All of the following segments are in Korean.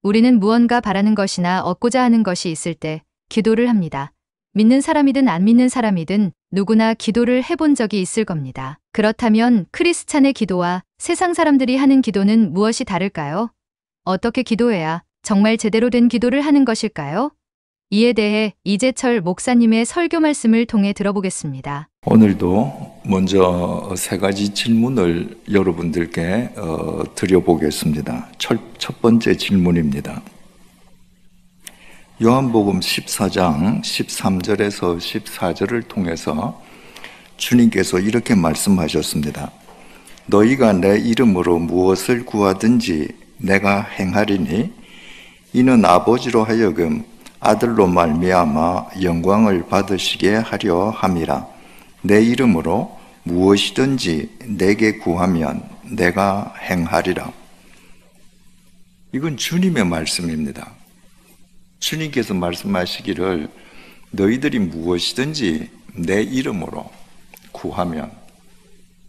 우리는 무언가 바라는 것이나 얻고자 하는 것이 있을 때 기도를 합니다. 믿는 사람이든 안 믿는 사람이든 누구나 기도를 해본 적이 있을 겁니다. 그렇다면 크리스찬의 기도와 세상 사람들이 하는 기도는 무엇이 다를까요? 어떻게 기도해야 정말 제대로 된 기도를 하는 것일까요? 이에 대해 이재철 목사님의 설교 말씀을 통해 들어보겠습니다. 오늘도 먼저 세 가지 질문을 여러분들께 드려보겠습니다. 첫 번째 질문입니다. 요한복음 14장 13절에서 14절을 통해서 주님께서 이렇게 말씀하셨습니다. 너희가 내 이름으로 무엇을 구하든지 내가 행하리니 이는 아버지로 하여금 아들로 말미암아 영광을 받으시게 하려 함이라. 내 이름으로 무엇이든지 내게 구하면 내가 행하리라. 이건 주님의 말씀입니다. 주님께서 말씀하시기를 너희들이 무엇이든지 내 이름으로 구하면,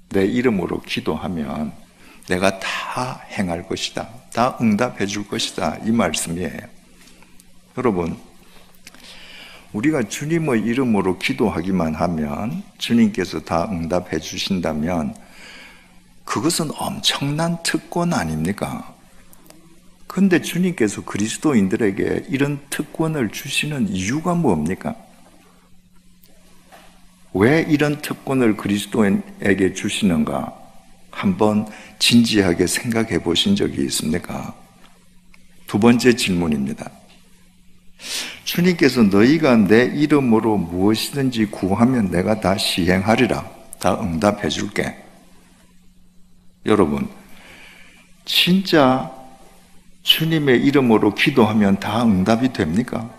내 이름으로 기도하면 내가 다 행할 것이다. 다 응답해 줄 것이다. 이 말씀이에요. 여러분, 우리가 주님의 이름으로 기도하기만 하면 주님께서 다 응답해 주신다면 그것은 엄청난 특권 아닙니까? 근데 주님께서 그리스도인들에게 이런 특권을 주시는 이유가 뭡니까? 왜 이런 특권을 그리스도인에게 주시는가? 한번 진지하게 생각해 보신 적이 있습니까? 두 번째 질문입니다. 주님께서 너희가 내 이름으로 무엇이든지 구하면 내가 다 시행하리라. 다 응답해 줄게. 여러분, 진짜 주님의 이름으로 기도하면 다 응답이 됩니까?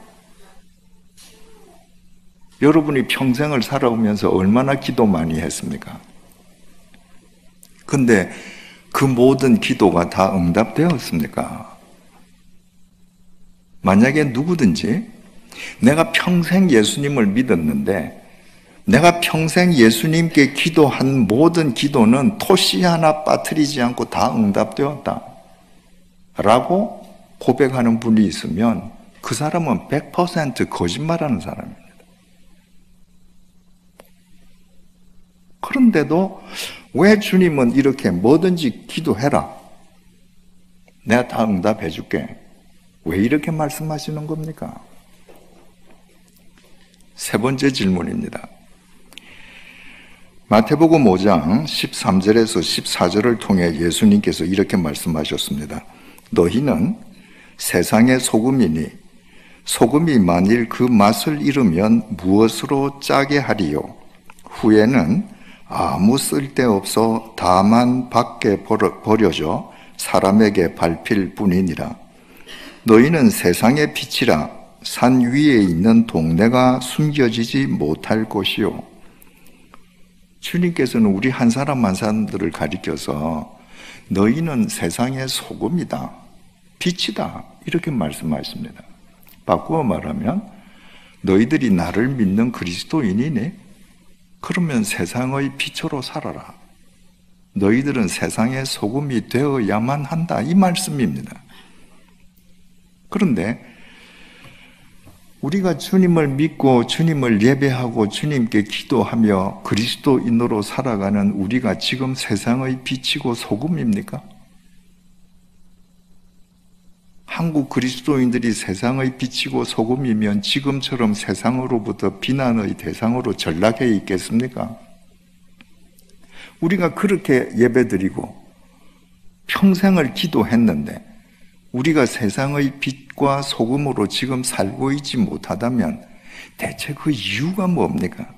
여러분이 평생을 살아오면서 얼마나 기도 많이 했습니까? 근데 그 모든 기도가 다 응답되었습니까? 만약에 누구든지 내가 평생 예수님을 믿었는데 내가 평생 예수님께 기도한 모든 기도는 토시 하나 빠뜨리지 않고 다 응답되었다 라고 고백하는 분이 있으면 그 사람은 100% 거짓말하는 사람입니다. 그런데도 왜 주님은 이렇게 뭐든지 기도해라, 내가 다 응답해 줄게, 왜 이렇게 말씀하시는 겁니까? 세 번째 질문입니다. 마태복음 5장 13절에서 14절을 통해 예수님께서 이렇게 말씀하셨습니다. 너희는 세상의 소금이니 소금이 만일 그 맛을 잃으면 무엇으로 짜게 하리요? 후에는 아무 쓸데없어 다만 밖에 버려져 사람에게 밟힐 뿐이니라. 너희는 세상의 빛이라. 산 위에 있는 동네가 숨겨지지 못할 것이요. 주님께서는 우리 한 사람 한 사람들을 가리켜서 너희는 세상의 소금이다, 빛이다, 이렇게 말씀하십니다. 바꾸어 말하면 너희들이 나를 믿는 그리스도인이니? 그러면 세상의 빛으로 살아라. 너희들은 세상의 소금이 되어야만 한다, 이 말씀입니다. 그런데 우리가 주님을 믿고 주님을 예배하고 주님께 기도하며 그리스도인으로 살아가는 우리가 지금 세상의 빛이고 소금입니까? 한국 그리스도인들이 세상의 빛이고 소금이면 지금처럼 세상으로부터 비난의 대상으로 전락해 있겠습니까? 우리가 그렇게 예배드리고 평생을 기도했는데 우리가 세상의 빛과 소금으로 지금 살고 있지 못하다면 대체 그 이유가 뭡니까?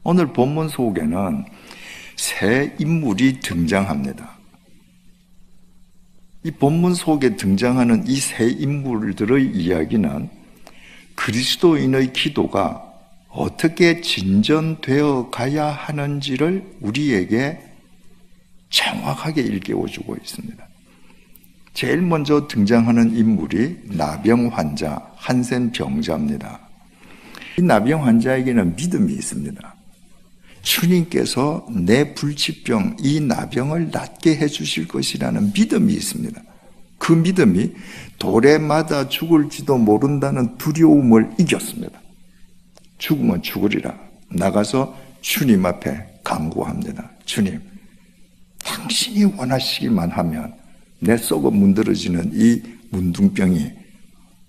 오늘 본문 속에는 새 인물이 등장합니다. 이 본문 속에 등장하는 이 새 인물들의 이야기는 그리스도인의 기도가 어떻게 진전되어 가야 하는지를 우리에게 정확하게 일깨워주고 있습니다. 제일 먼저 등장하는 인물이 나병 환자, 한센 병자입니다. 이 나병 환자에게는 믿음이 있습니다. 주님께서 내 불치병, 이 나병을 낫게 해주실 것이라는 믿음이 있습니다. 그 믿음이 돌에 맞아 죽을지도 모른다는 두려움을 이겼습니다. 죽으면 죽으리라. 나가서 주님 앞에 간구합니다. 주님, 당신이 원하시기만 하면 내 썩어 문드러지는 이 문둥병이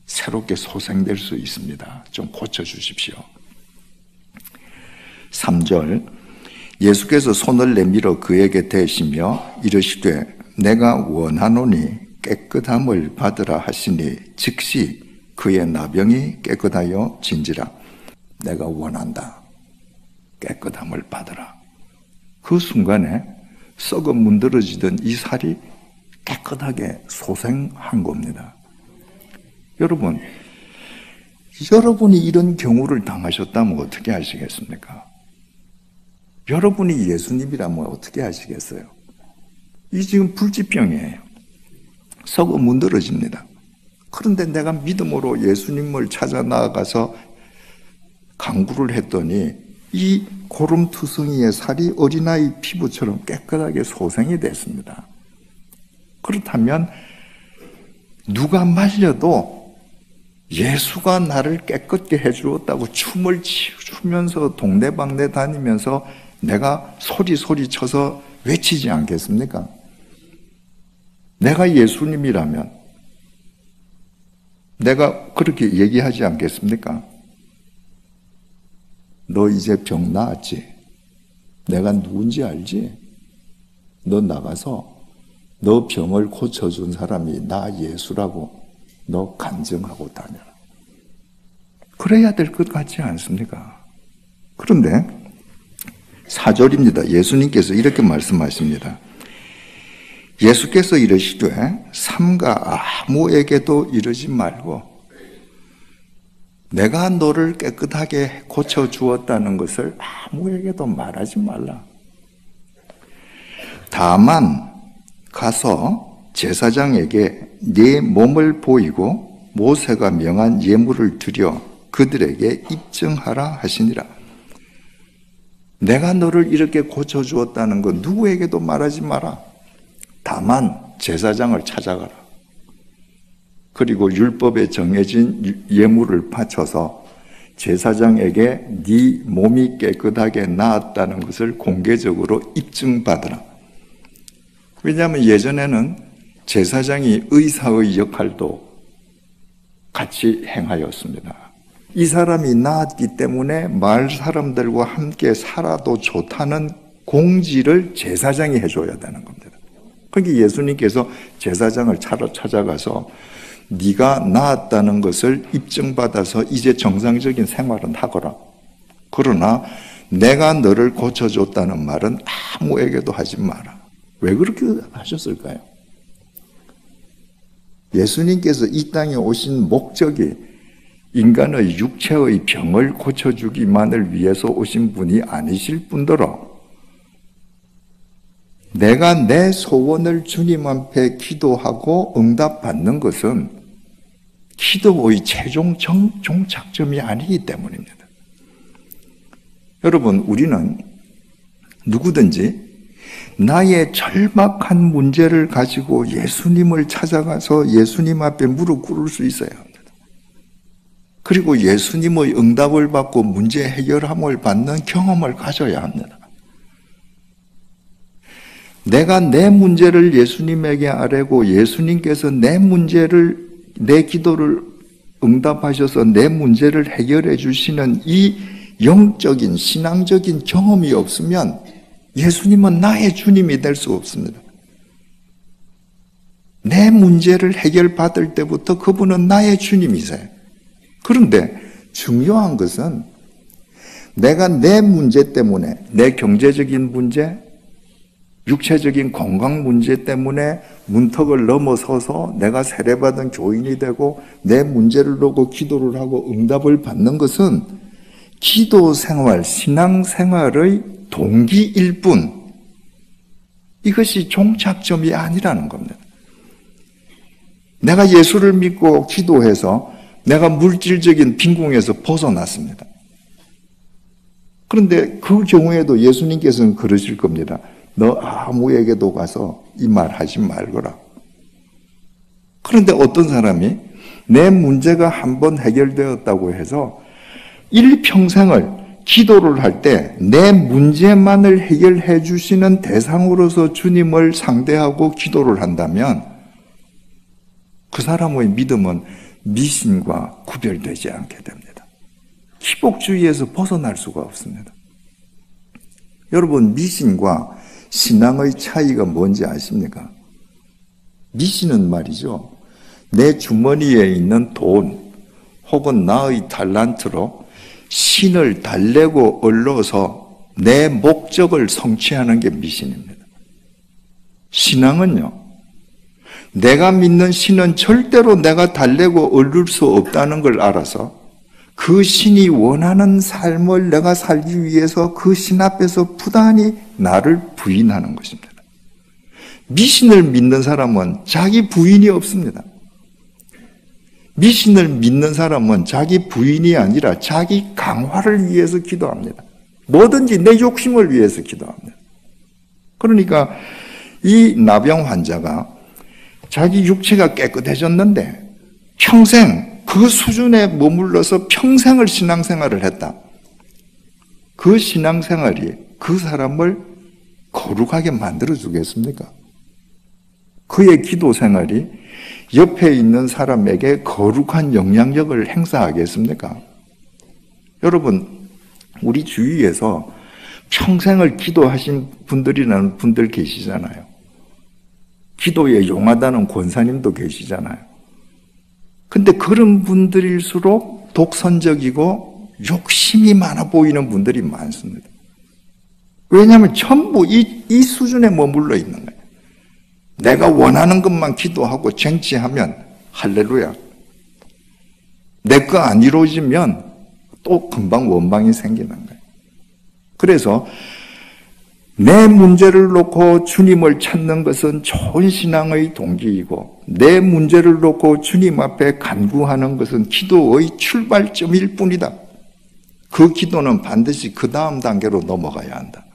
새롭게 소생될 수 있습니다. 좀 고쳐주십시오. 3절, 예수께서 손을 내밀어 그에게 대시며 이르시되 내가 원하노니 깨끗함을 받으라 하시니 즉시 그의 나병이 깨끗하여 진지라. 내가 원한다. 깨끗함을 받으라. 그 순간에 썩어 문드러지던 이 살이 깨끗하게 소생한 겁니다. 여러분이 이런 경우를 당하셨다면 어떻게 하시겠습니까? 여러분이 예수님이라면 어떻게 하시겠어요? 이 지금 불치병이에요. 썩어 문드러집니다. 그런데 내가 믿음으로 예수님을 찾아 나아가서 간구를 했더니 이 고름투성이의 살이 어린아이 피부처럼 깨끗하게 소생이 됐습니다. 그렇다면 누가 말려도 예수가 나를 깨끗게 해주었다고 춤을 추면서 동네방네 다니면서 내가 소리 쳐서 외치지 않겠습니까? 내가 예수님이라면 내가 그렇게 얘기하지 않겠습니까? 너 이제 병 나았지? 내가 누군지 알지? 너 나가서 너 병을 고쳐준 사람이 나 예수라고 너 간증하고 다녀라. 그래야 될 것 같지 않습니까? 그런데 4절입니다. 예수님께서 이렇게 말씀하십니다. 예수께서 이르시되 삼가 아무에게도 이르지 말고 내가 너를 깨끗하게 고쳐주었다는 것을 아무에게도 말하지 말라. 다만 가서 제사장에게 네 몸을 보이고 모세가 명한 예물을 드려 그들에게 입증하라 하시니라. 내가 너를 이렇게 고쳐주었다는 것 누구에게도 말하지 마라. 다만 제사장을 찾아가라. 그리고 율법에 정해진 예물을 바쳐서 제사장에게 네 몸이 깨끗하게 나았다는 것을 공개적으로 입증받으라. 왜냐하면 예전에는 제사장이 의사의 역할도 같이 행하였습니다. 이 사람이 나았기 때문에 마을 사람들과 함께 살아도 좋다는 공지를 제사장이 해줘야 되는 겁니다. 그러니까 예수님께서 제사장을 찾아가서 네가 나았다는 것을 입증받아서 이제 정상적인 생활은 하거라. 그러나 내가 너를 고쳐줬다는 말은 아무에게도 하지 마라. 왜 그렇게 하셨을까요? 예수님께서 이 땅에 오신 목적이 인간의 육체의 병을 고쳐주기만을 위해서 오신 분이 아니실 뿐더러 내가 내 소원을 주님 앞에 기도하고 응답받는 것은 기도의 최종 종착점이 아니기 때문입니다. 여러분, 우리는 누구든지 나의 절박한 문제를 가지고 예수님을 찾아가서 예수님 앞에 무릎 꿇을 수 있어야 합니다. 그리고 예수님의 응답을 받고 문제 해결함을 받는 경험을 가져야 합니다. 내가 내 문제를 예수님에게 아뢰고 예수님께서 내 기도를 응답하셔서 내 문제를 해결해 주시는 이 영적인 신앙적인 경험이 없으면 예수님은 나의 주님이 될 수 없습니다. 내 문제를 해결받을 때부터 그분은 나의 주님이세요. 그런데 중요한 것은 내가 내 문제 때문에 내 경제적인 문제, 육체적인 건강 문제 때문에 문턱을 넘어서서 내가 세례받은 교인이 되고 내 문제를 놓고 기도를 하고 응답을 받는 것은 기도 생활, 신앙 생활의 동기일 뿐 이것이 종착점이 아니라는 겁니다. 내가 예수를 믿고 기도해서 내가 물질적인 빈궁에서 벗어났습니다. 그런데 그 경우에도 예수님께서는 그러실 겁니다. 너 아무에게도 가서 이 말 하지 말거라. 그런데 어떤 사람이 내 문제가 한번 해결되었다고 해서 일평생을 기도를 할 때 내 문제만을 해결해 주시는 대상으로서 주님을 상대하고 기도를 한다면 그 사람의 믿음은 미신과 구별되지 않게 됩니다. 기복주의에서 벗어날 수가 없습니다. 여러분, 미신과 신앙의 차이가 뭔지 아십니까? 미신은 말이죠, 내 주머니에 있는 돈 혹은 나의 달란트로 신을 달래고 얻어서 내 목적을 성취하는 게 미신입니다. 신앙은요, 내가 믿는 신은 절대로 내가 달래고 얻을 수 없다는 걸 알아서 그 신이 원하는 삶을 내가 살기 위해서 그 신 앞에서 부단히 나를 부인하는 것입니다. 미신을 믿는 사람은 자기 부인이 없습니다. 미신을 믿는 사람은 자기 부인이 아니라 자기 강화를 위해서 기도합니다. 뭐든지 내 욕심을 위해서 기도합니다. 그러니까 이 나병 환자가 자기 육체가 깨끗해졌는데 평생 그 수준에 머물러서 평생을 신앙생활을 했다. 그 신앙생활이 그 사람을 거룩하게 만들어주겠습니까? 그의 기도생활이 옆에 있는 사람에게 거룩한 영향력을 행사하겠습니까? 여러분, 우리 주위에서 평생을 기도하신 분들이라는 분들 계시잖아요. 기도에 용하다는 권사님도 계시잖아요. 근데 그런 분들일수록 독선적이고 욕심이 많아 보이는 분들이 많습니다. 왜냐하면 전부 이 수준에 머물러 있는 거예요. 내가 원하는 것만 기도하고 쟁취하면 할렐루야. 내 거 안 이루어지면 또 금방 원망이 생기는 거예요. 그래서 내 문제를 놓고 주님을 찾는 것은 좋은 신앙의 동기이고 내 문제를 놓고 주님 앞에 간구하는 것은 기도의 출발점일 뿐이다. 그 기도는 반드시 그 다음 단계로 넘어가야 한다.